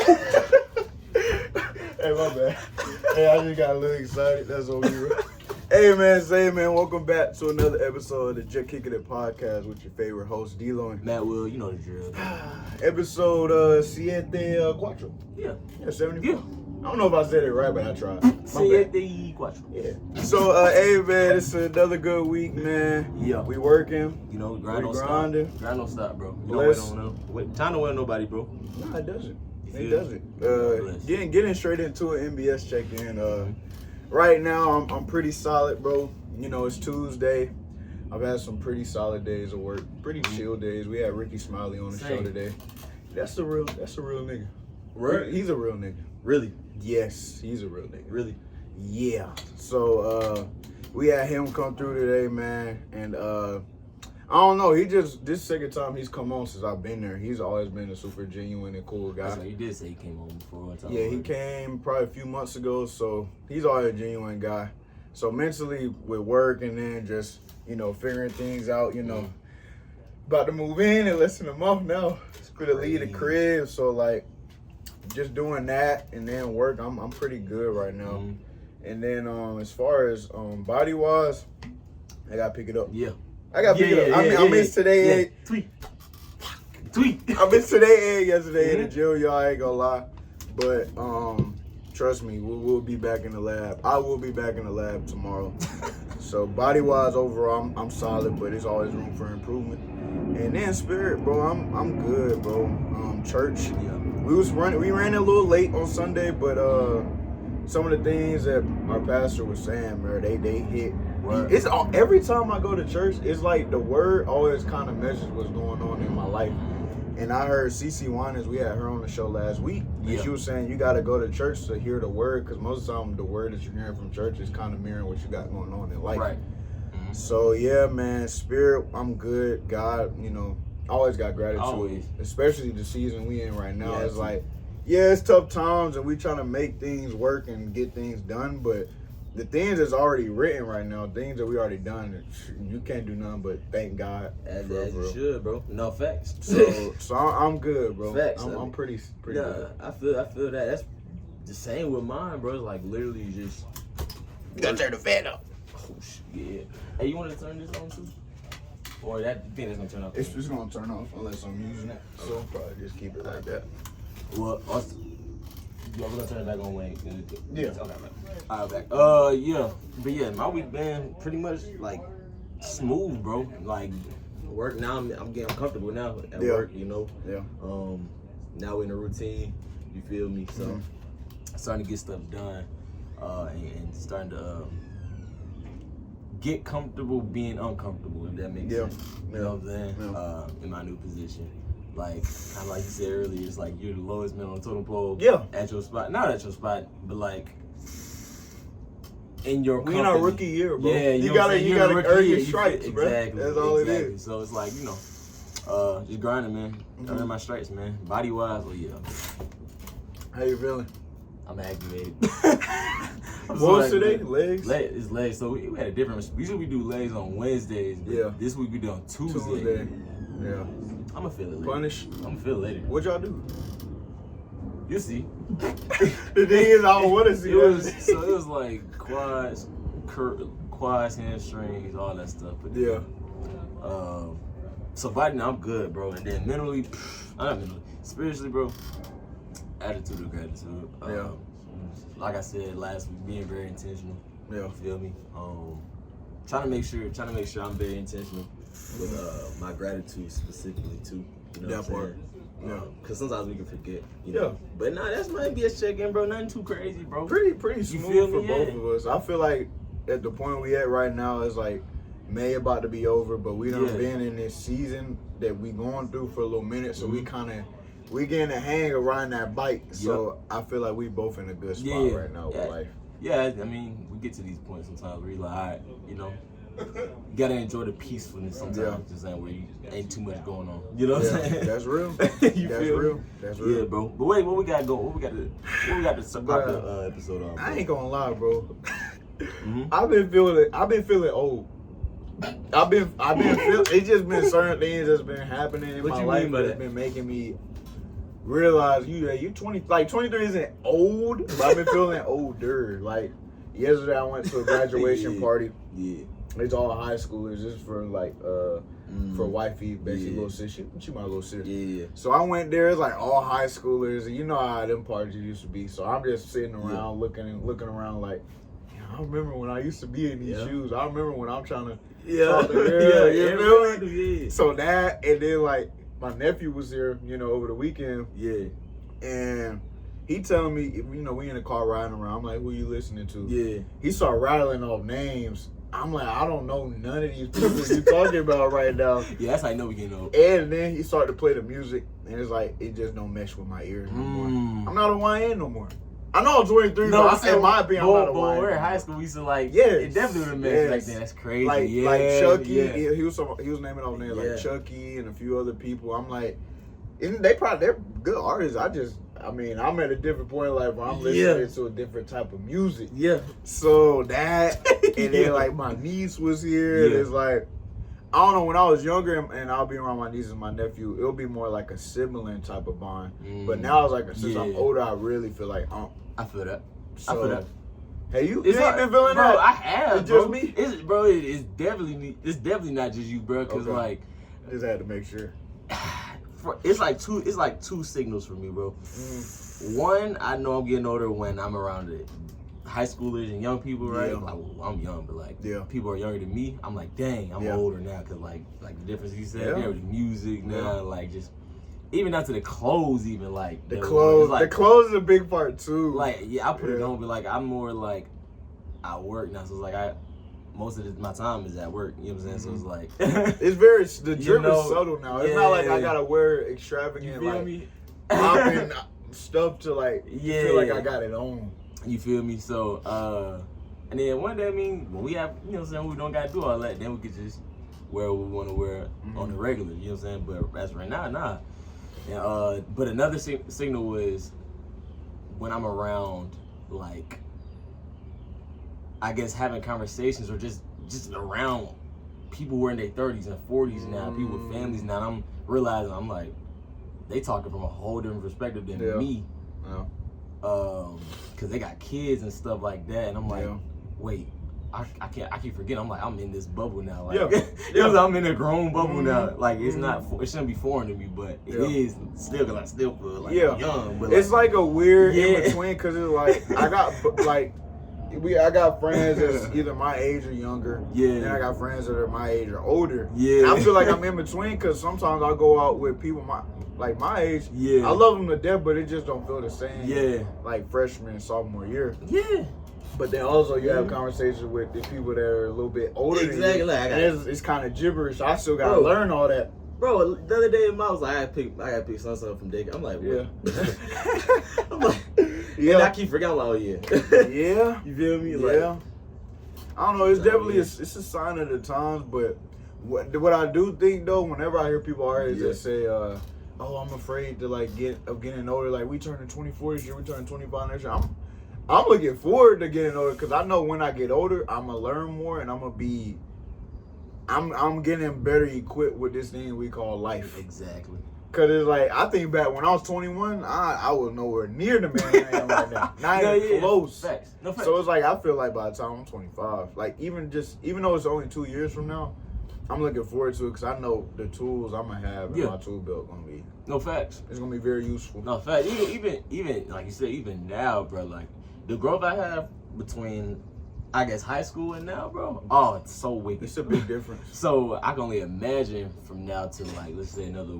Hey, my bad. Hey, I just got a little excited. That's what we were. Hey, man, welcome back to another episode of the Juh Kickin It Podcast with your favorite host, D-Lo and Matt Will, you know the drill. Episode Siete Cuatro. Yeah, 74. Yeah. I don't know if I said it right, but I tried. Siete Cuatro. Yeah. So, hey, man, it's another good week, man. Yeah. We working. You know, grind don't grinding. stop. Grind don't stop, bro. You Bless. don't wait. Time to wait on nobody, bro. No, it doesn't. It feel doesn't. Getting straight into an MBS check-in. Right now, I'm pretty solid, bro. You know, it's Tuesday. I've had some pretty solid days of work, pretty chill days. We had Ricky Smiley on the show today. That's a real nigga. Right? He's a real nigga. Really? Yes, he's a real nigga. Really? Yeah. So we had him come through today, man, and I don't know. This second time he's come on since I've been there. He's always been a super genuine and cool guy. So you did say he came home before one time. Yeah, he came probably a few months ago, so he's always a genuine guy. So mentally with work and then just, you know, figuring things out, you know, about to move in in less than a month now. It's gonna leave the crib, so like just doing that and then work, I'm pretty good right now. And then as far as body wise, I gotta pick it up. Yeah. I gotta pick it up. I missed today. Tweet. I missed today and yesterday in the gym, y'all. I ain't gonna lie. But trust me, we'll be back in the lab. I will be back in the lab tomorrow. So body wise overall, I'm solid, but there's always room for improvement. And then spirit, bro, I'm good, bro. Church. Yeah. We ran a little late on Sunday, but some of the things that our pastor was saying, man, they hit. Word. It's every time I go to church, it's like the word always kind of measures what's going on in my life. And I heard CeCe Winans, we had her on the show last week, and she was saying you got to go to church to hear the word, because most of the time the word that you're hearing from church is kind of mirroring what you got going on in life. Right. So yeah, man, spirit, I'm good. God, you know, always got gratitude. Always. Especially the season we in right now. Yeah, it's like, yeah, it's tough times, and we trying to make things work and get things done, but the things that's already written right now, things that we already done, you can't do nothing but thank God. As you should, bro. No facts. So I'm good, bro. Facts. I'm pretty good. I feel that. That's the same with mine, bro. It's like literally just. You gotta turn the fan up. Oh shit, yeah. Hey, you want to turn this on too? Or that thing is gonna turn off? It's just gonna turn off unless I'm using it. So I'll probably just keep it like that. Well, we're gonna turn it back on when. Yeah. Okay, man. Alright, back. Yeah. But yeah, my week been pretty much like smooth, bro. Like work now, I'm getting comfortable now at work, you know. Yeah. Now we're in a routine. You feel me? So starting to get stuff done, and starting to get comfortable being uncomfortable. If that makes sense. You know what I'm saying? Yeah. In my new position. Like, kind of like you said earlier, it's like you're the lowest man on the totem pole. Yeah. At your spot. Not at your spot, but like in your company. We in our rookie year, bro. Yeah, you gotta earn your stripes, bro. Exactly. That's all it is. So it's like, you know, just grinding, man. Earning my stripes, man. Body wise, well, yeah. How you feeling? I'm activated. What was today? Legs? It's legs. So we had a different. Usually we do legs on Wednesdays. But Yeah. This week we do on Tuesday. Yeah. I'm gonna feel it later. Punish. I'm gonna feel it later. What y'all do? You see. The thing is, I don't want to see it was like quads, hamstrings, all that stuff. But yeah. So body, I'm good, bro. And then mentally, I'm not mentally, spiritually, bro. Attitude of gratitude. Yeah. Like I said last week, being very intentional. Yeah. You feel me? Trying to make sure I'm very intentional with my gratitude specifically too. You know That part. Yeah. Because sometimes we can forget. You know? But nah, that's my NBS check-in, bro. Nothing too crazy, bro. Pretty smooth feel for me? both of us. I feel like at the point we at right now is like May about to be over, but we done been in this season that we going through for a little minute, so we getting a hang of riding that bike. So I feel like we both in a good spot right now with life. Yeah, I mean, we get to these points sometimes where you're like, all right, you know, you gotta enjoy the peacefulness sometimes. Just like where you ain't too much going on. You know what I'm saying? That's real. That's real. Yeah, bro. But wait, what we got going? What we got to start the episode off? I ain't gonna lie, bro. I've been feeling old. I've been feeling. It's just been certain things that's been happening in my life that's been making me realize you 20, like 23 isn't old, but I've been feeling older. Like yesterday I went to a graduation party. Yeah. It's all high schoolers. This is for like for wifey, basically little sis. She my little sis. Yeah. So I went there. It's like all high schoolers, and you know how them parties used to be. So I'm just sitting around looking around like, I remember when I used to be in these shoes. I remember when I'm trying to talk to girl. You feel me? Yeah. So that, and then like my nephew was here, over the weekend. Yeah. And he telling me, we in the car riding around. I'm like, who you listening to? Yeah. He started rattling off names. I'm like, I don't know none of these people you talking about right now. Yeah, that's how I know we getting old. And then he started to play the music, and it's like, it just don't mesh with my ears no more. I'm not a YN no more. I know I'm 23, but in my opinion, I'm not a YN. We're in high school, we used to like, yes, it definitely would have messed like that. That's crazy. Like Chucky, he was naming off names like Chucky and a few other people. I'm like, they're good artists. I'm at a different point in life where I'm listening to a different type of music. Yeah. So that, and then like my niece was here. And it's like, I don't know, when I was younger and I'll be around my niece and my nephew, it'll be more like a sibling type of bond. But now it's like, since I'm older, I really feel like, I feel that. So, hey, you ain't been feeling bro, that? I have, it's bro. Just me? It's definitely not just you, bro, because like, I just had to make sure. It's like two signals for me, bro. One, I know I'm getting older when I'm around the high schoolers and young people, right? Yeah. Like, well, I'm young, but like people are younger than me. I'm like, dang, I'm older now, cause like the difference he said, with the music now, like just even down to the clothes, even like the clothes. Like, the clothes is a big part too. Like, I put it on, but like I'm more like I work now, so it's like most of my time is at work, you know what I'm saying? So it's like it's very the drip is subtle now. It's not like I gotta wear extravagant popping stuff to like feel like I got it on. You feel me? So and then one day, when we have, you know what I'm saying, we don't gotta do all that, then we could just wear what we wanna wear on the regular, you know what I'm saying? But as right now, nah. And, but another signal was when I'm around, like, I guess having conversations or just around people who are in their 30s and 40s now, people with families now, and I'm realizing I'm like, they talking from a whole different perspective than me. Cause they got kids and stuff like that, and I'm like, wait, I keep forgetting. I'm like, I'm in this bubble now. Like, I'm in a grown bubble now. Like, it's not, it shouldn't be foreign to me, but it is still, cause I still feel like young. But it's like a weird in between, cause it's like I got friends that's either my age or younger. And I got friends that are my age or older. And I feel like I'm in between, cause sometimes I go out with people my age. I love them to death, but it just don't feel the same. Like freshman and sophomore year. But then also you have conversations with the people that are a little bit older than you. And it's kind of gibberish. I still gotta learn all that. Bro, the other day, I was like, I gotta pick something from daycare. I'm like, what? I'm like, and I keep forgetting, like, you feel me? Like, I don't know. It's definitely it's a sign of the times. But what I do think though, whenever I hear people our age that say, "Oh, I'm afraid to like getting older," like we turning 24 this year, we turning 25 next year. I'm looking forward to getting older because I know when I get older, I'm gonna learn more and I'm getting better equipped with this thing we call life. Exactly. Cause it's like, I think back when I was 21, I was nowhere near the man I am right now. Not even close. Facts. No facts. So it's like, I feel like by the time I'm 25, like even though it's only 2 years from now, I'm looking forward to it because I know the tools I'm gonna have in my tool belt gonna be. No facts. It's gonna be very useful. No facts. Even like you said, even now, bro, like the growth I have between, I guess, high school and now, bro. Oh, it's so wicked. It's a big difference. So I can only imagine from now to like, let's say another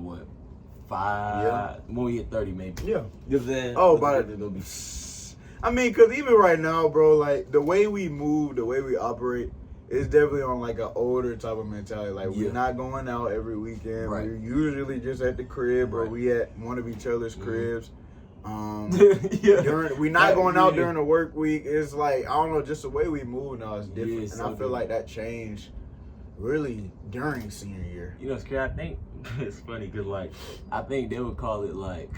5, when we hit 30 maybe. Yeah. You know what I'm saying? Oh, but it'll be. I mean, cause even right now, bro, like the way we move, the way we operate, it's definitely on like an older type of mentality. Like we're not going out every weekend. Right. We're usually just at the crib, or we at one of each other's cribs. We're not going out during the work week. It's like, I don't know, just the way we move now is different. And I feel like that changed really during senior year. You know, it's crazy. I think it's funny because like I think they would call it like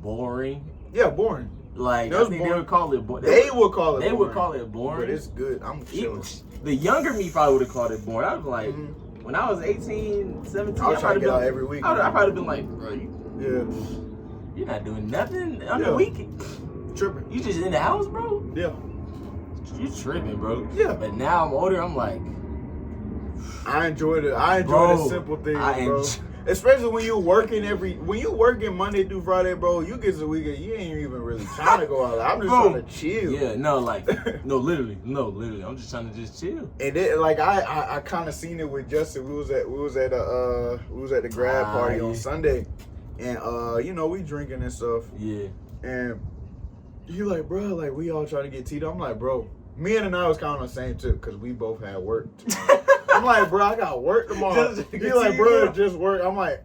boring. Yeah, boring. Like I think they would call it boring. They would call it boring. They would call it boring. But it's good. I'm chilling. The younger me probably would have called it boring. I was like, when I was 18, 17, I was trying to get out every week. I'd probably been like, bro, Yeah. You're not doing nothing on the weekend. Tripping. You just in the house, bro? Yeah. You tripping, bro. Yeah. But now I'm older, I'm like, I enjoy the simple things, bro. Especially when you working Monday through Friday, bro, you get to the weekend, you ain't even really trying to go out. I'm just trying to chill. Yeah, no, literally. I'm just trying to just chill. And then, like, I kind of seen it with Justin. We was at the grad party on Sunday, and we drinking and stuff. Yeah. And he like, bro, like we all trying to get teed up. I'm like, bro, me and I was kind of on the same tip because we both had work tomorrow. I'm like, bro, I got work tomorrow. He like, bro, just work. I'm like,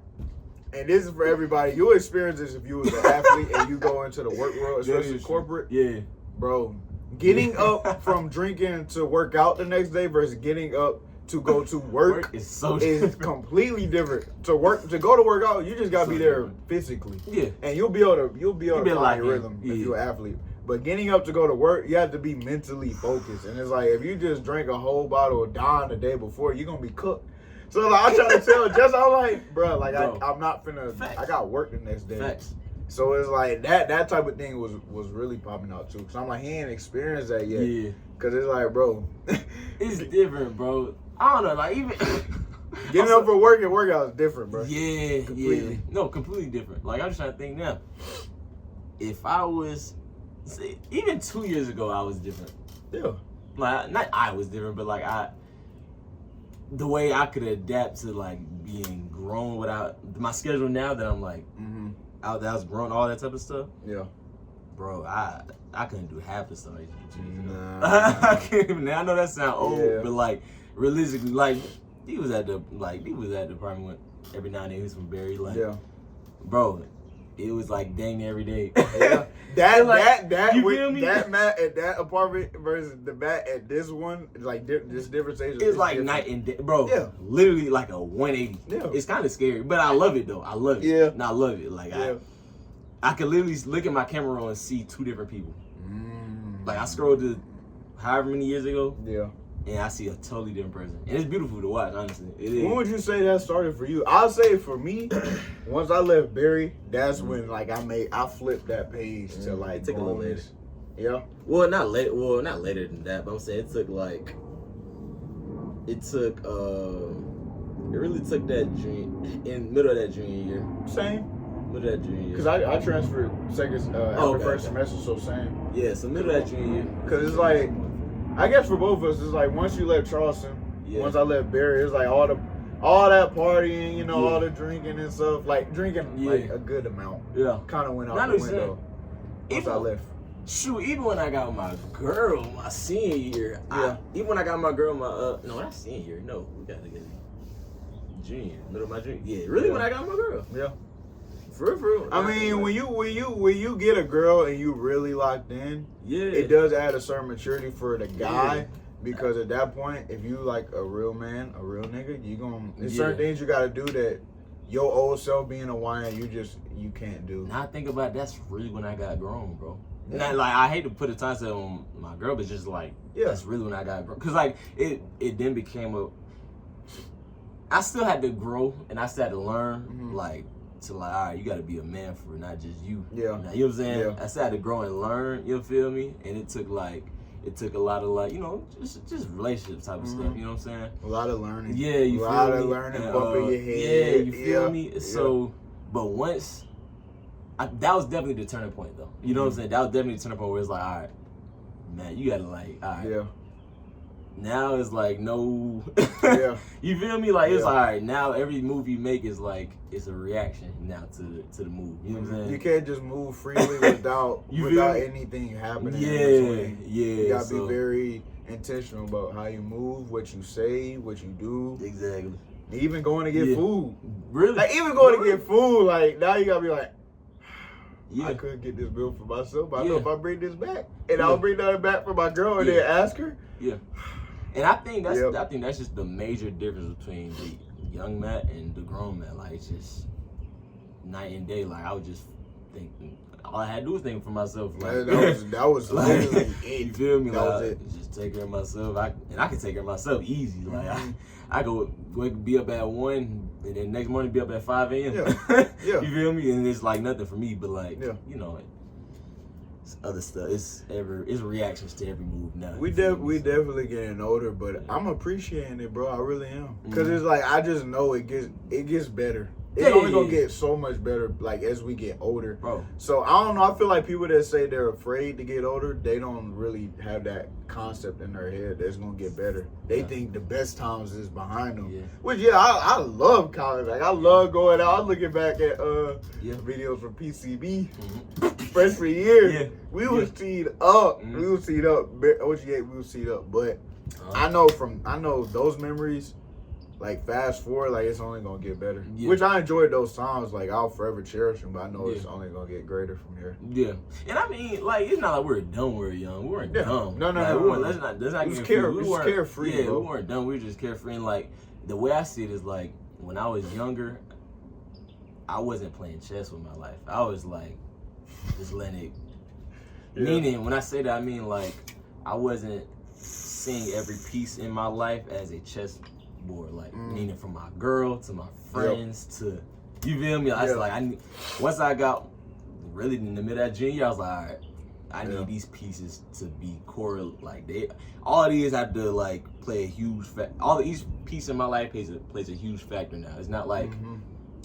and this is for everybody. You'll experience this if you was an athlete and you go into the work world, especially corporate. Yeah. Bro, getting up from drinking to work out the next day versus getting up to go to work is completely different. To go to work out, you just gotta be there physically. Yeah. And you'll be able to find your rhythm if you're an athlete. But getting up to go to work, you have to be mentally focused. And it's like, if you just drink a whole bottle of Don the day before, you're going to be cooked. So, like, I'm trying to tell Jess, I'm like, bro, like, I'm not finna, I got work the next day. Facts. So, it's like, that type of thing was really popping out, too. Because I'm like, he ain't experienced that yet. Yeah. Because it's like, bro. It's different, bro. I don't know, like, even... Getting up for work and workout is different, bro. Yeah, completely. Yeah. No, completely different. Like, I'm just trying to think now. If I was... See, even 2 years ago, I was different. Yeah. Like, not I was different, but like the way I could adapt to like being grown without my schedule now that I'm like out that I was grown, all that type of stuff. Yeah. Bro, I couldn't do half the stuff I used to do. Nah. I can't even. I know that sounds old, but like realistically, like he was at the apartment every now and then. He was from Barry, like, bro. It was like dang every day. Yeah. That you feel me? That mat at that apartment versus the mat at this one, like just different stages. It's like night and day, bro. Yeah. Literally like a 180. Yeah. It's kind of scary, but I love it though. I love it. Yeah. And I love it. Like I could literally look at my camera roll and see two different people. Like I scrolled to however many years ago. Yeah. And I see a totally different person. And it's beautiful to watch, honestly. It is. When would you say that started for you? I'll say for me, once I left Barry, that's when like I flipped that page to like it took a little later. Yeah. Well, not later than that, but I'm saying it really took that in middle of that junior year. Same. Middle of that junior year. Because I transferred first semester, so same. Yeah, so middle of that junior year. Because it's like, I guess for both of us, it's like once you left Charleston, once I left Barry, it's like all that partying, all the drinking and stuff. Like drinking like a good amount. Yeah. Kind of went out the window once I left. Shoot, even when I got my girl my senior year, even when I got my girl not senior year, no, we got to get junior, middle of my junior. Yeah, really when I got my girl. Yeah. For real. I mean, when you get a girl and you really locked in, it does add a certain maturity for the guy because at that point, if you like a real man, a real nigga, there's certain things you got to do that your old self being a YN, you can't do. Now I think about it, that's really when I got grown, bro. Yeah. And I hate to put a time set on my girl, but just like that's really when I got grown. Cause like it then became I still had to grow and I still had to learn like. To like, all right, you got to be a man for not just you. Yeah. Now, you know what I'm saying? Yeah. I still had to grow and learn, you feel me? And it took a lot of like, just relationship type of stuff, you know what I'm saying? A lot of learning. Yeah, you feel me? A lot of learning, bumping your head. Yeah, you feel me? Yeah. So, but once, that was definitely the turning point though. You know what I'm saying? That was definitely the turning point where it's like, all right, man, you got to like, all right. Yeah. Now it's like no, you feel me? Like it's all right. Now every move you make is like it's a reaction now to the move. You know what I'm saying? You can't just move freely without anything happening. Yeah. You gotta be very intentional about how you move, what you say, what you do. Exactly. Even going to get food. Really? Like even going to get food. Like now you gotta be like. I could get this bill for myself, but I know if I bring this back, and I'll bring that back for my girl, and then ask her. Yeah. And I think that's just the major difference between the young Matt and the grown Matt. Like it's just night and day. Like I would just think all I had to do was think for myself. Like that was like it. You feel me? That was it. Just take care of myself. I can take care of myself easy. Like I go be up at 1, and then next morning be up at 5 a.m. Yeah. You feel me? And it's like nothing for me, but like, Yeah. you know, it's other stuff. It's reactions to every move now. We definitely getting older, but I'm appreciating it, bro. I really am. Cause it's like I just know it gets better. It's only gonna get so much better, like as we get older, bro. So I don't know. I feel like people that say they're afraid to get older, they don't really have that concept in their head that's gonna get better. They think the best times is behind them. Yeah. Which I love college. Like I love going out. I'm looking back at videos from PCB freshman year. Yeah. We was teed up. We was teed up. OG8, we was teed up. But I know those memories. Like fast forward, like it's only gonna get better. Yeah. Which I enjoyed those times. Like I'll forever cherish them, but I know it's only gonna get greater from here. Yeah, and I mean, like it's not like we were dumb. We were young. We weren't dumb. No. Let's not get we was carefree. Yeah, bro. We weren't dumb. We were just carefree. And like the way I see it is like when I was younger, I wasn't playing chess with my life. I was like just letting it. Yeah. Meaning, when I say that, I mean like I wasn't seeing every piece in my life as a chess board, like meaning from my girl to my friends to you feel me? I was like, once I got really in the middle of that junior year, I was like, all right, I need these pieces to be core. Like all of these have to like play a huge each piece in my life plays a huge factor now. It's not like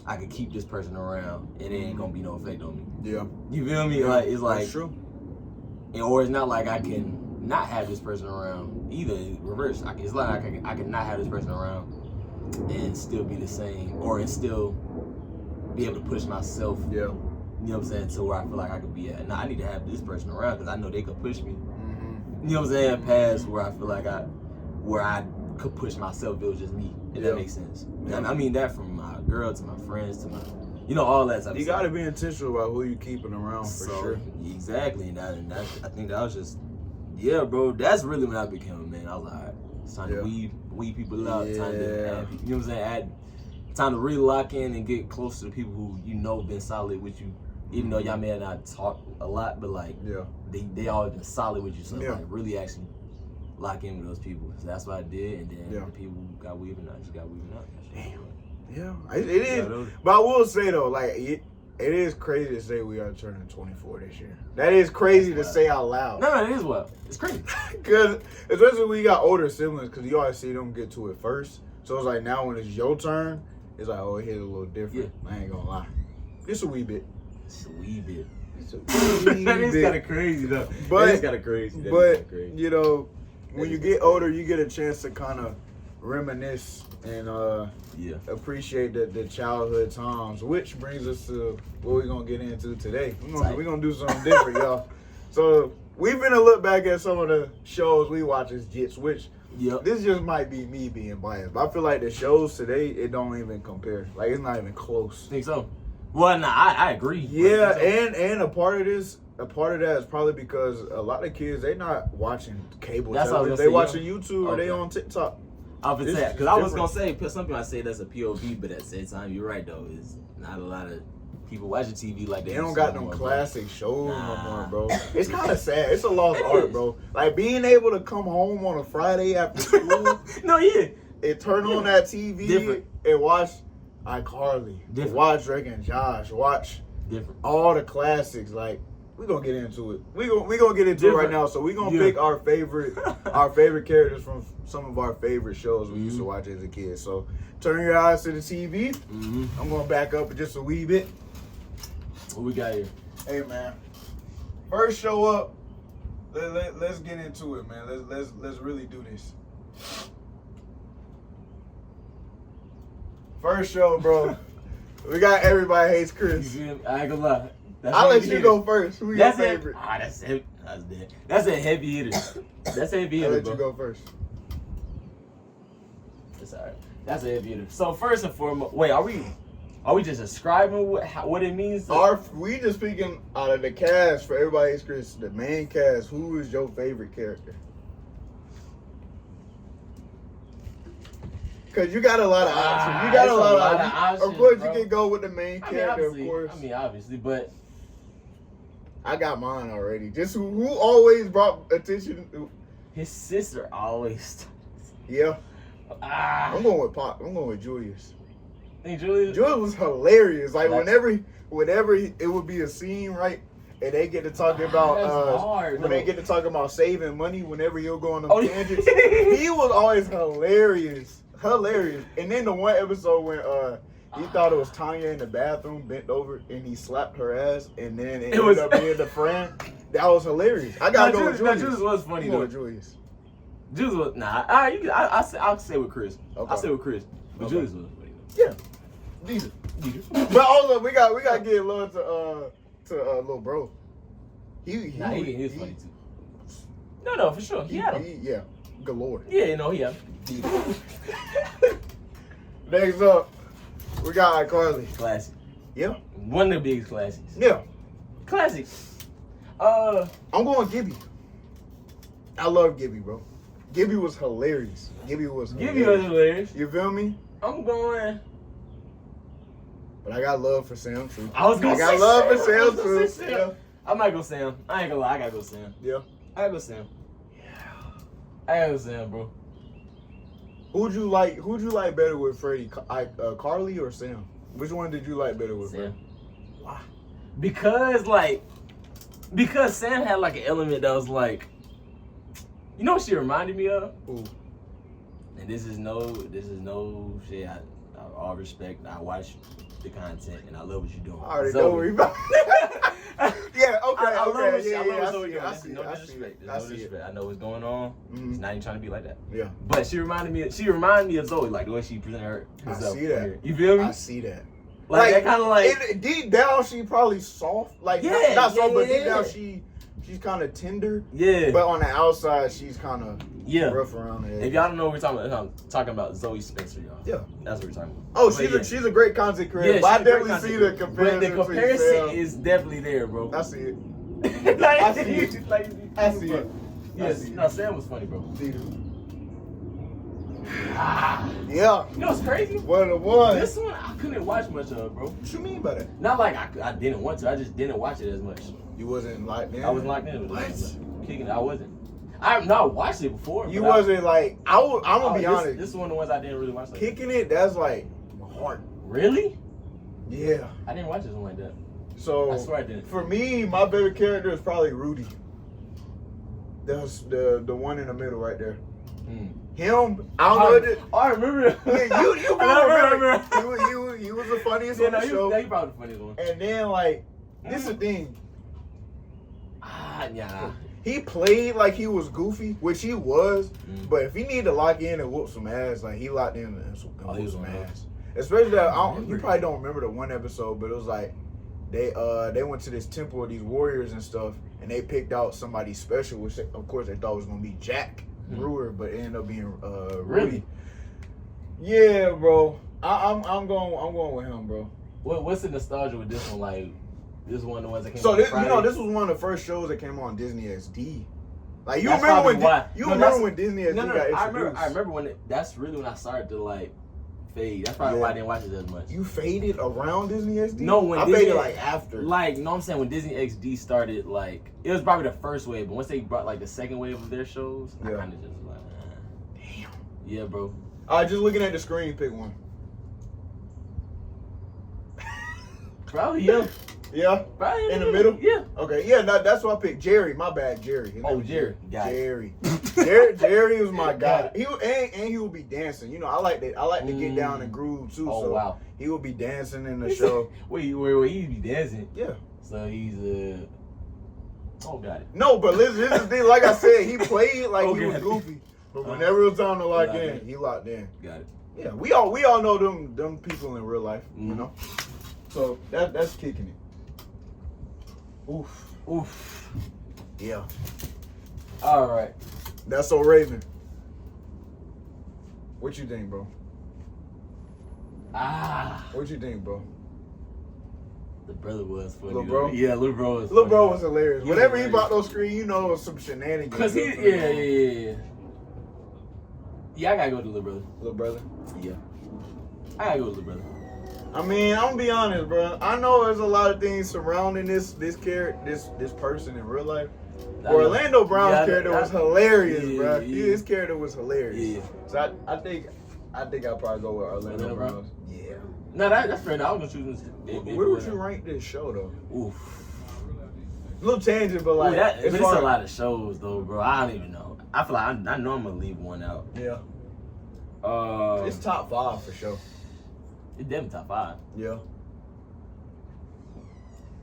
I could keep this person around and it ain't gonna be no effect on me. Yeah, you feel me? Like it's like, that's true. Or it's not like I can not have this person around either. Reverse. It's like I can not have this person around and still be the same, or and still be able to push myself. Yeah. You know what I'm saying? To where I feel like I could be at. Now I need to have this person around because I know they could push me. You know what I'm saying? Past where I feel like I could push myself. If it was just me. If that makes sense. And I mean that from my girl to my friends to my. You know, all that stuff. You got to be intentional about who you keeping around for sure. Exactly, and I think that was just. Yeah, bro, that's really when I became a man. I was like, all right, it's time to weed people out. Time to add, you know what I'm saying? Time to really lock in and get close to the people who you know been solid with you. Even though y'all may have not talked a lot, but like they always been solid with you. So like really actually lock in with those people. So that's what I did, and then the people who got weaving out just got weaving out. Damn. Yeah, it is. But I will say though, like it is crazy to say we are turning 24 this year. That is crazy to say out loud. No, it is wild. It's crazy. Because, especially when you got older siblings, because you always see them get to it first. So it's like now when it's your turn, it's like, oh, it hit a little different. Yeah. I ain't gonna lie. Just a wee bit. Just a wee bit. That is kind of crazy, though. But, that is kind of crazy. You know, when you get older, you get a chance to kind of reminisce and appreciate the childhood times, which brings us to what we're gonna get into today. We're gonna do something different, y'all. So we've been to look back at some of the shows we watch as jits, which this just might be me being biased, but I feel like the shows today, it don't even compare. Like it's not even close. Think so? Well, nah, I agree. Yeah, and a part of that is probably because a lot of kids, they not watching cable television. They watching YouTube or they on TikTok. I was saying, because I was gonna say some people I say that's a POV, but at the same time, you're right though. It's not a lot of people watching TV like that. They don't got them classic shows no more, bro. It's kind of sad. It's a lost art, bro. Like being able to come home on a Friday after school. And turn on that TV and watch iCarly, watch Drake and Josh, watch all the classics. Like we're gonna get into it. We gonna get into it right now. So we're gonna pick our favorite characters from some of our favorite shows we used to watch as a kid. So turn your eyes to the TV. I'm gonna back up just a wee bit. What we got here? Hey man, first show up. Let's get into it, man. Let's really do this. First show, bro. We got Everybody Hates Chris. I ain't gonna lie. I'll let you go first. Who's your favorite? That's heavy. That's a heavy hitter. That's a heavy hitter. I'll let you go first. That's alright. That's a heavy hitter. So first and foremost, wait, are we just describing what it means? We just speaking out of the cast for Everybody Hates Chris, the main cast. Who is your favorite character? Because you got a lot of options. You got a lot of options. Of course, you can go with the main character, of course. I mean, obviously, but I got mine already. Just who always brought attention. His sister always. Yeah. I'm going with Pop. I'm going with Julius. Think Julius? Julius was hilarious. Like whenever it would be a scene, right? And they get to talking about when they get to talking about saving money. Whenever he'll go on them tangents, he was always hilarious. And then the one episode when he thought it was Tanya in the bathroom, bent over, and he slapped her ass, and then it ended up being the friend. That was hilarious. I gotta go with Julius. Julius was funny though. Julius. Julius was I'll say with Chris. Okay. I'll say with Chris. But Julius was funny. Yeah. Neither. But also we got to give love to little bro. He was funny too. No, for sure. He had him. Yeah, galore. Yeah, he had him. Next up, we got iCarly. Classic. Yeah. One of the biggest classics. Yeah. Classic. I'm going Gibby. I love Gibby, bro. Gibby was hilarious. Gibby was hilarious. You feel me? I'm going. But I got love for Sam too. I got love for Sam too. Yeah. I might go Sam. I ain't gonna lie. I gotta go Sam. Yeah. I gotta go Sam. Yeah. I gotta go Sam, bro. Who'd you like better with Freddie? Carly or Sam? Which one did you like better with Sam? Freddie? Why? Because Sam had like an element that was like, you know what she reminded me of? Ooh. And this is no shit. I all respect. I watch the content and I love what you're doing. I already know where you about. Yeah, okay, I love okay. Yeah, I see see it. it. No disrespect. There's no disrespect. I know what's going on. Mm-hmm. It's not even trying to be like that. Yeah. But she reminded me of Zoe, like the way she presented herself. I see that. You feel me? I see that. Like that kind of like deep down she probably soft. Like not soft, but deep down she's kind of tender. Yeah. But on the outside she's kind of rough around the edge. If y'all don't know what we're talking about, I'm talking about Zoe Spencer, y'all. Yeah. That's what we're talking about. Oh, she's a great content creator. But I definitely see the comparison. But the comparison is definitely there, bro. I see it. I see it. Yes. No, Sam was funny, bro. Yeah. You know what's crazy? One of the ones. This one I couldn't watch much of, bro. What you mean by that? Not like I didn't want to. I just didn't watch it as much. You wasn't locked in? I wasn't locked in. What? Kicking it. I wasn't. I've not watched it before. You wasn't like, I'm gonna be honest. This is one of the ones I didn't really watch. Like Kicking It, that's like my heart. Really? Yeah. I didn't watch this one like that. So I swear I didn't. For me, my favorite character is probably Rudy. That's the one in the middle right there. Him, I don't know. I remember. Yeah, you remember. He was the funniest on the show. Yeah, he probably the funniest one. And then like, this is the thing. Yeah. He played like he was goofy, which he was. But if he needed to lock in and whoop some ass, like he locked in and whooped some ass. Especially that you probably don't remember the one episode, but it was like they went to this temple of these warriors and stuff, and they picked out somebody special, which of course they thought was gonna be Jack Brewer, but it ended up being Rudy. Really? Yeah, bro. I'm going with him, bro. What's the nostalgia with this one? Like, this is one of the ones that came. So on this, Friday. this was one of the first shows that came on Disney XD. Like you That's remember when when Disney XD got introduced? I remember when that's really when I started to like fade. That's probably why I didn't watch it as much. You faded around Disney XD? No, when I Disney faded like after. Like, no, I'm saying when Disney XD started, like it was probably the first wave, but once they brought like the second wave of their shows, I kind of just like, damn. Yeah, bro. Just looking at the screen, pick one. Probably him. Yeah? Probably in the middle? Yeah. Okay, yeah, that's why I picked Jerry. My bad, Jerry. Jerry. Jerry was my guy. He would be dancing. You know, I like to get down and groove too. Oh, so wow. He would be dancing in the show. Wait, he be dancing? Yeah. So he's got it. No, but listen, this is the thing. Like I said, he played like he was goofy. But whenever it was time to lock in, he locked in. Got it. Yeah, we all know them people in real life, you know? So that's Kicking It. Oof. Yeah. All right. That's So Raven. What you think, bro? What you think, bro? The brother was funny. Little bro? Yeah, little bro was Little bro was hilarious. Whenever he brought those screen, you know it was some shenanigans. Cause yeah. Yeah, I gotta go to little brother. Little brother? Yeah. I gotta go to little brother. I mean, I'm gonna be honest, bro. I know there's a lot of things surrounding this character, this person in real life. Orlando Brown's character was hilarious, bro. His character was hilarious. Yeah. So I think I'll probably go with Orlando Brown. Yeah. No, that's fair. I was gonna choose. Where would you rank this show though? Oof. A little tangent, but like it's a lot of shows though, bro. I don't even know. I feel like I know I'm gonna leave one out. Yeah. It's top 5 for sure. It's definitely top 5. Yeah.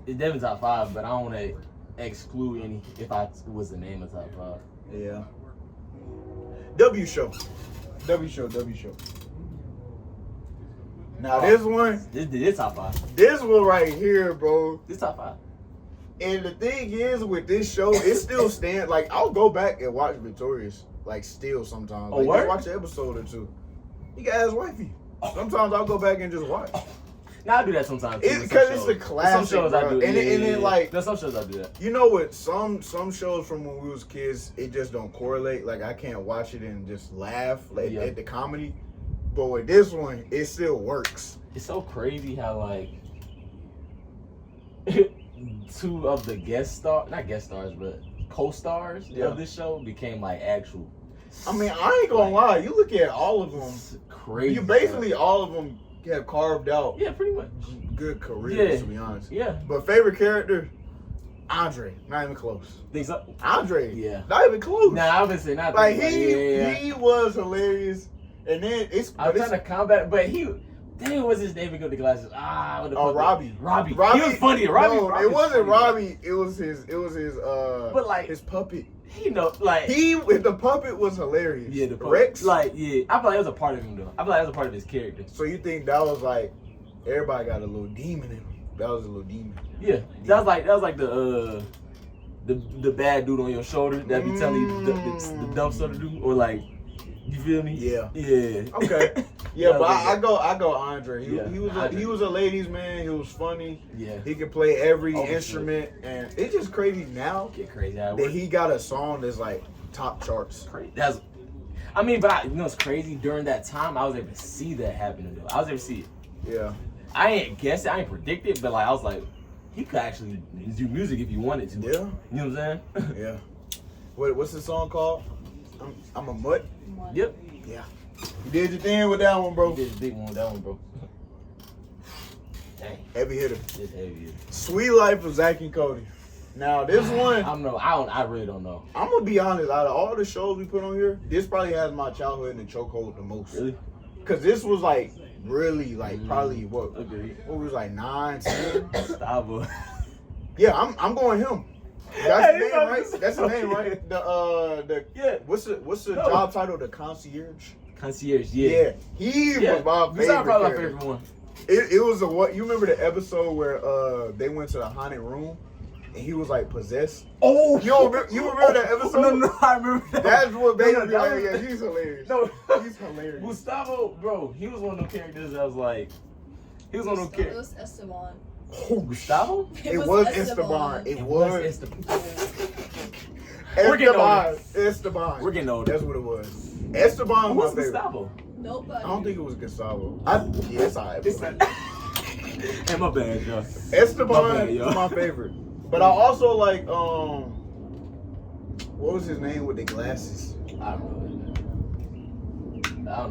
It's definitely top 5, but I don't want to exclude any if I was the name of top 5. Yeah. W show. Now this one. This top 5. This one right here, bro. This top 5. And the thing is with this show, it still stands. Like I'll go back and watch Victorious. Like still sometimes. Like just watch an episode or two. You got his wifey. Sometimes I'll go back and just watch. Now I do that sometimes. Because it's a classic. Some shows I do. And then like some shows I do that. You know what? Some shows from when we was kids, it just don't correlate. Like I can't watch it and just laugh at the comedy. But with this one, it still works. It's so crazy how like 2 of the not guest stars, but co-stars of this show became like actual. I mean, I ain't gonna lie. You look at all of them. Crazy. You basically all of them have carved out. Yeah, pretty much. Good careers, to be honest. Yeah. But favorite character, Andre. Not even close. Think so? Andre. Yeah. Not even close. Nah, I would say not. Like he was hilarious, and then I'm trying to combat, but Dang, what's his name? With the glasses. Robbie. Robbie. He was funny. Robbie. No, it wasn't Robbie. It was his. But like his puppet. The puppet was hilarious. Yeah, the puppet. Rex. I feel like it was a part of him though. I feel like it was a part of his character. So you think that was like everybody got a little demon in him? That was a little demon. Yeah, that was like the bad dude on your shoulder that be telling you the dumb stuff to do, or like. You feel me? Yeah. Yeah. Okay. Yeah, but I go Andre. He was a ladies' man. He was funny. Yeah. He could play every instrument, and it's just crazy now. Get crazy that he got a song that's like top charts. Crazy. It's crazy. During that time, I was able to see that happening. Though I was able to see it. Yeah. I ain't guess it. I ain't predict it, but like I was like, he could actually do music if he wanted to. Yeah. You know what I'm saying? Yeah. What's the song called? I'm a mutt. Yep. Yeah. You did your thing with that one, bro. You did your big one with that one, bro. Dang. Heavy hitter. It's heavy hitter. Sweet Life of Zach and Cody. Now this one, I really don't know. I'm gonna be honest. Out of all the shows we put on here, this probably has my childhood in the chokehold the most. Really? Cause this was like really like probably what was like 9, 10. Stop. Yeah, I'm going him. That's the name, right? That's the name, right? What's the job title? The concierge. Concierge, yeah. Yeah, he was my favorite. That's probably my favorite one. It was what you remember the episode where they went to the haunted room and he was like possessed. Oh, you remember that episode? No, I remember that. That's what made me like, yeah, he's hilarious. No, he's hilarious. Gustavo, bro, he was one of those characters that was like, he was one of those characters. It was Esteban. Oh, Gustavo? It was Esteban. It was Esteban. Esteban. We're getting older. That's what it was. Esteban was my favorite. Gustavo? Nobody. I don't think it was Gustavo. It's alright. Hey, my bad, y'all. Esteban is my favorite. But I also like what was his name with the glasses? I don't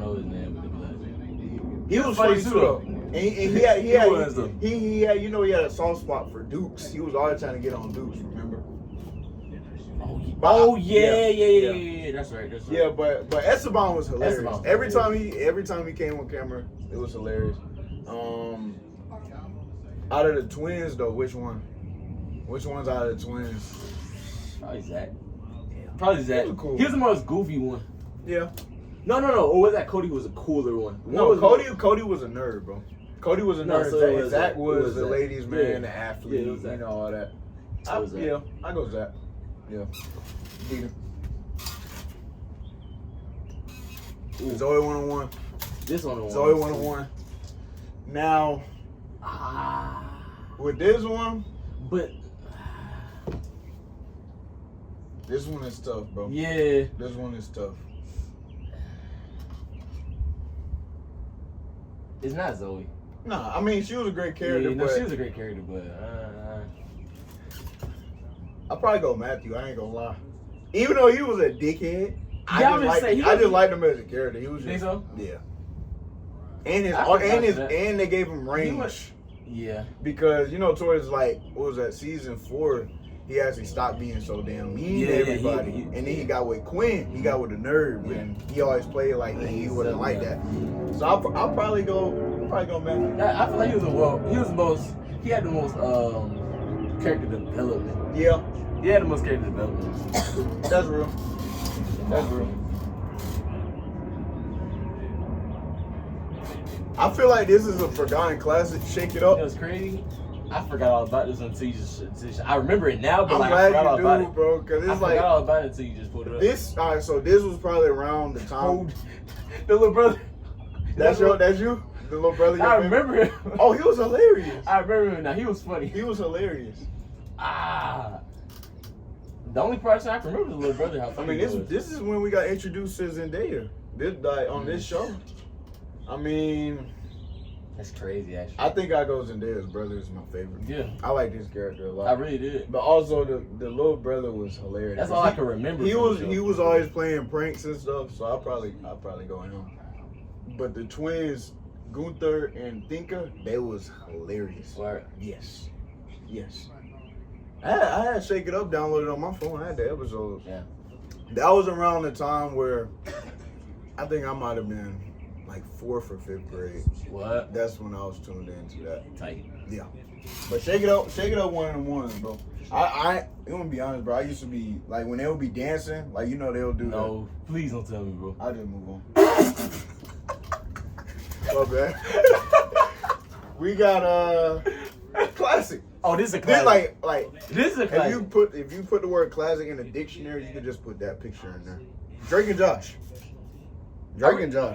know his name with the glasses. He was funny too though. And he had he had a soft spot for Dukes. He was always trying to get on Dukes, remember? Yeah. That's right. Yeah, but Esteban was hilarious. Esteban. Every time he came on camera, it was hilarious. Out of the twins though, which one? Which one's out of the twins? Probably Zach. Probably Zach. He was cool. He was the most goofy one. Yeah. No. Or was that Cody was a cooler one? No, Cody was a nerd, bro. Cody was a nerd. So Zach was the ladies' man, the athlete, all that. I go Zach. Yeah. Zoe 101. This one. Zoe 101. Now, with this one, but this one is tough, bro. Yeah. This one is tough. It's not Zoe. Nah, I mean she was a great character. Yeah, no, but she was a great character, but I'll probably go Matthew. I ain't gonna lie. Even though he was a dickhead, I just liked him as a character. He was just, think so? Yeah. And they gave him range. Yeah. Because towards like what was that season 4, he actually stopped being so damn mean to everybody. And then he got with Quinn. He got with the nerd, and he always played like he wouldn't like that. So I'll probably go Matthew. I feel like he had the most character development. Yeah. He had the most character development. That's real. I feel like this is a forgotten classic. Shake It Up. It was crazy. I forgot all about this until you just. I remember it now, but I'm I forgot glad all you about do, it, bro. Because it's I forgot all about it until you just pulled it up. Alright, so this was probably around the time. The little brother. That's you. The little brother. I remember him. Oh, he was hilarious. I remember him now. He was funny. He was hilarious. The only person I can remember is the little brother. How funny this is when we got introduced to Zendaya. On this show. I mean, that's crazy. Actually, I think I go Zendaya's brother is my favorite. Yeah, I like this character a lot. I really did. But also the little brother was hilarious. That's all I can remember. He was always playing pranks and stuff. So I'll probably go him. But the twins, Gunther and Tinka, they was hilarious. Right. Yes. I had Shake It Up downloaded on my phone. I had the episodes. Yeah. That was around the time where I think I might have been like 4th or 5th grade. What? That's when I was tuned into that. Tight. Yeah. But Shake It Up one of them ones, bro. I'm gonna be honest, bro. I used to be like when they would be dancing, like they'll do that. No, please don't tell me, bro. I'll just move on. My bad. We got classic. Oh, this is a classic. This is a classic. If you put the word classic in the dictionary, you can just put that picture in there. Drake and Josh,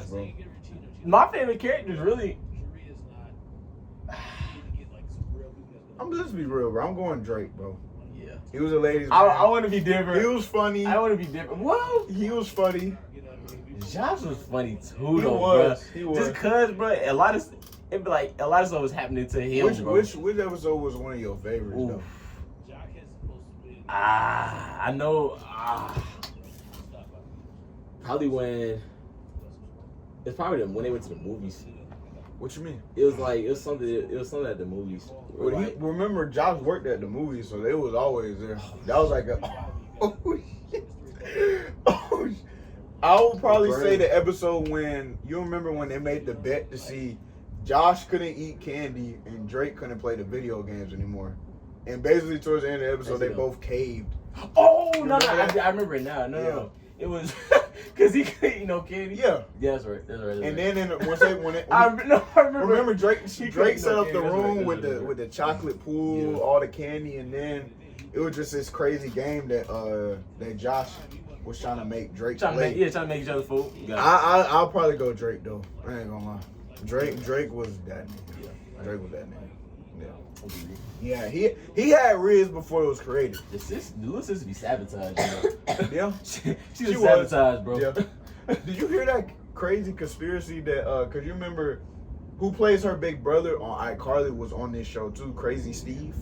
bro. My favorite characters really. Let's be real, bro. I'm going Drake, bro. Yeah. He was a ladies' man. I want to be different. He was funny. I want to be different. Whoa. He was funny. Josh was funny too, though, He was. Just cause, bro, a lot of stuff was happening to him. Which episode was one of your favorites, though? I know. Probably when they went to the movies. What you mean? It was something at the movies. Remember, Josh worked at the movies, so they was always there. That was like oh shit. Oh shit. I would probably say the episode when you remember when they made the bet to see Josh couldn't eat candy and Drake couldn't play the video games anymore. And basically towards the end of the episode, they both caved. Oh, no, I remember it now. No. It was because he couldn't eat no candy. Yeah. That's right. And then I remember. Remember Drake set up the room with the chocolate pool, all the candy, and then it was just this crazy game that Josh was trying to make Drake play. Trying to make each other fool. I'll probably go Drake though. I ain't gonna lie. Drake was that nigga. Yeah. Drake was that nigga. Yeah, he had Riz before it was created. The little sister be sabotaged. Yeah, she was sabotaged, bro. Yeah. Did you hear that crazy conspiracy that? Cause you remember who plays her big brother on iCarly was on this show too? Crazy Steve.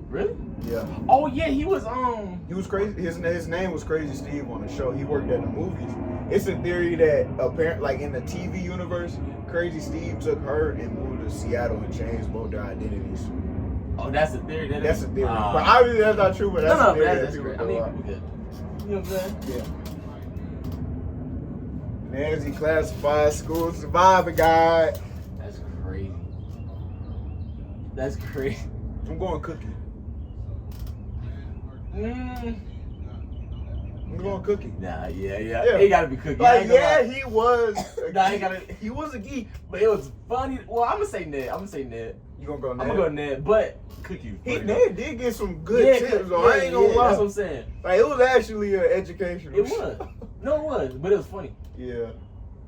Really? Yeah. Oh yeah, he was He was crazy. His name was Crazy Steve on the show. He worked at the movies. It's a theory that apparently, like in the TV universe, Crazy Steve took her and moved to Seattle and changed both their identities. Oh, that's a theory. That's a theory. But obviously that's not true. But that's a theory. That's great. I mean, people could. You know what I'm saying? Yeah. Nancy classified school survivor guide. That's crazy. That's crazy. I'm going Cookie. I'm going Cookie. Nah, yeah. He gotta be Cookie. Like, he was. He was a geek, but it was funny. Well, I'm gonna say Ned. You gonna go Ned? I'm gonna go Ned, but Cookie. Ned did get some good tips, though. I ain't gonna lie. That's what I'm saying. Like, it was actually an educational. It was. No, it was, but it was funny. Yeah.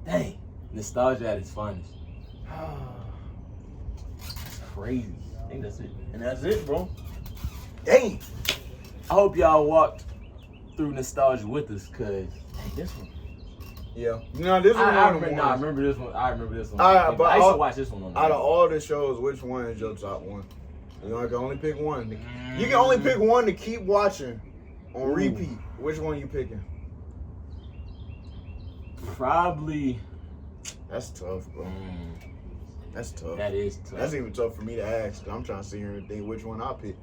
Dang, nostalgia at its finest. That's crazy. I think that's it. And that's it, bro. Dang. I hope y'all walked through nostalgia with us, cause dang, this one. Yeah. No, this one. I remember this one. I remember this one. But I used to watch this one on. Out of all the shows, which one is your top one? You can only pick one. You can only pick one to keep watching on repeat. Which one you picking? Probably. That's tough, bro. That's tough. That is tough. That's even tough for me to ask. I'm trying to sit here and think which one I'll pick.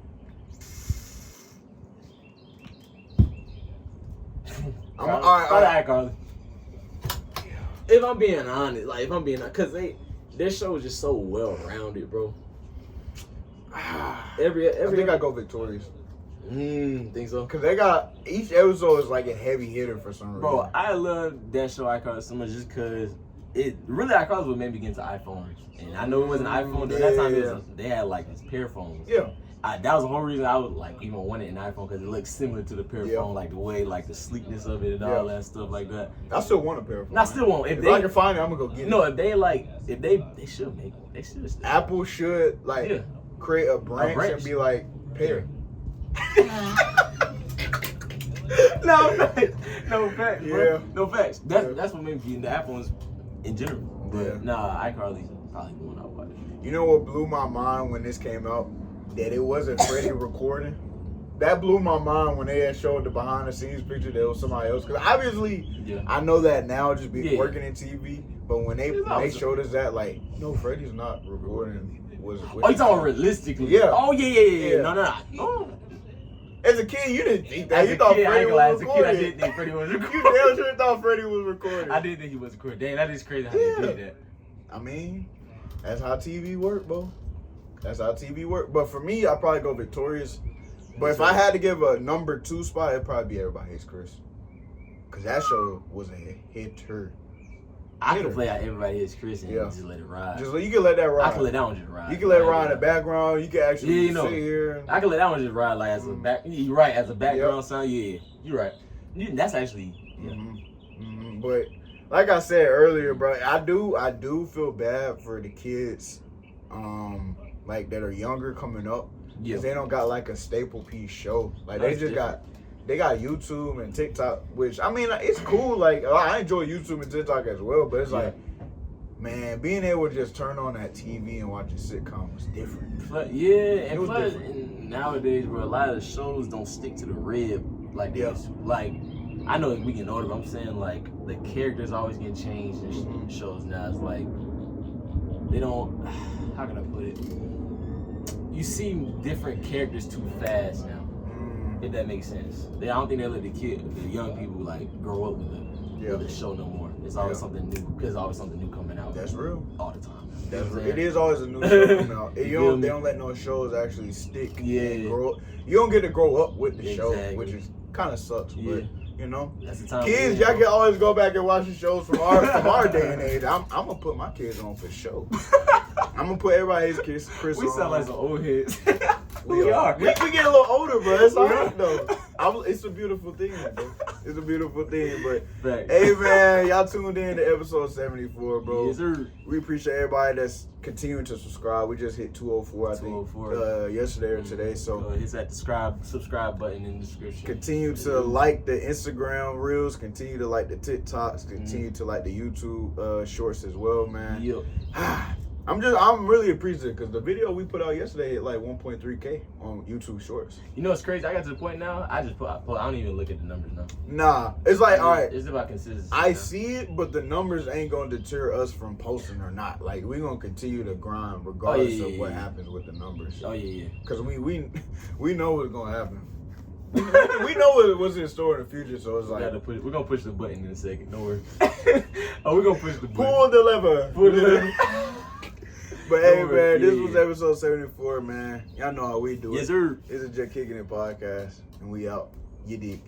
All right. Carly. If I'm being honest, because their show is just so well rounded, bro. I think I go Victorious. Think so? Cause they got each episode is like a heavy hitter for some reason. Bro, I love that show iCarly so much just cause iCarly what made me get into iPhones. And I know it wasn't an iPhone, but that time they had like these pair phones. Yeah. That was the whole reason I was like even wanted an iPhone because it looks similar to the pair phone, like the way, like the sleekness of it and all that stuff like that. I still want a pair phone. I still want. If I can find it, I'm gonna go get it. No, if they should make one. They should. Apple should create a branch and be like pair. No facts. Yeah. Bro. No facts. That's what made me get into iPhones in general. But iCarly probably the one I watch. You know what blew my mind when this came out? That it wasn't Freddie recording. That blew my mind when they had showed the behind the scenes picture that it was somebody else. Because obviously, I know that now just working in TV. But when they showed us that, like, no, Freddie's not recording. You talking realistically? Yeah. Oh yeah. No. As a kid, you didn't think that. You thought Freddie was recording. As a kid, I did think Freddie was recording. You damn sure thought Freddie was recording. I did think he was recording. Dang, that is crazy how they did that. I mean, that's how TV work, bro. That's how TV work. But for me, I'd probably go Victorious. But if I had to give a number 2 spot, it'd probably be Everybody Hates Chris. Because that show was a hitter. I can play out Everybody Hates Chris and just let it ride. You can let that ride. I can let that one just ride. You can let it ride in the background. You can actually sit here. I can let that one just ride like as a back. You're right, as a background sound. Yeah, you're right. That's actually. But like I said earlier, bro, I do feel bad for the kids, like that are younger coming up, because they don't got like a staple piece show. Like they got YouTube and TikTok, which I mean it's cool. Like I enjoy YouTube and TikTok as well, but it's like, man, being able to just turn on that TV and watch a sitcom was different. And plus nowadays, bro, a lot of the shows don't stick to the rib like this. Like I know we getting older, but I'm saying like the characters always getting changed in shows now. It's like they don't. How can I put it? You see different characters too fast now. If that makes sense. I don't think they let the young people like grow up with the show no more. It's always something new. Because there's always something new coming out. That's real. All the time. That's real. It is always a new show coming out. They don't let no shows actually stick. And grow up. You don't get to grow up with the show, which is kind of sucks. But you know, that's the time. Kids, y'all can always go back and watch the shows from our day and age. I'm gonna put my kids on for sure. I'm gonna put everybody's kids Chris on. We sound like some old heads. We are. We get a little older, bro. It's all right, though. It's a beautiful thing, bro. It's a beautiful thing. But, hey, man, y'all tuned in to episode 74, bro. Yes, sir. We appreciate everybody that's continuing to subscribe. We just hit 204, I think, yesterday or today. So hit that subscribe button in the description. Continue to like the Instagram Reels. Continue to like the TikToks. Continue to like the YouTube Shorts as well, man. Yep. I'm really appreciative because the video we put out yesterday hit like 1.3K on YouTube Shorts. You know, it's crazy. I got to the point now. I don't even look at the numbers now. Nah, it's like all right. It's about consistency. I see it, but the numbers ain't gonna deter us from posting or not. Like we gonna continue to grind regardless of what happens with the numbers. Because we know what's gonna happen. we know what's in store in the future, so it's like we're gonna push the button in a second. Don't worry. We're gonna push the button. Pull the lever. But hey, man, this was episode 74, man. Y'all know how we do it. Yes, sir. This is Juh Kickin It Podcast, and we out. You dig.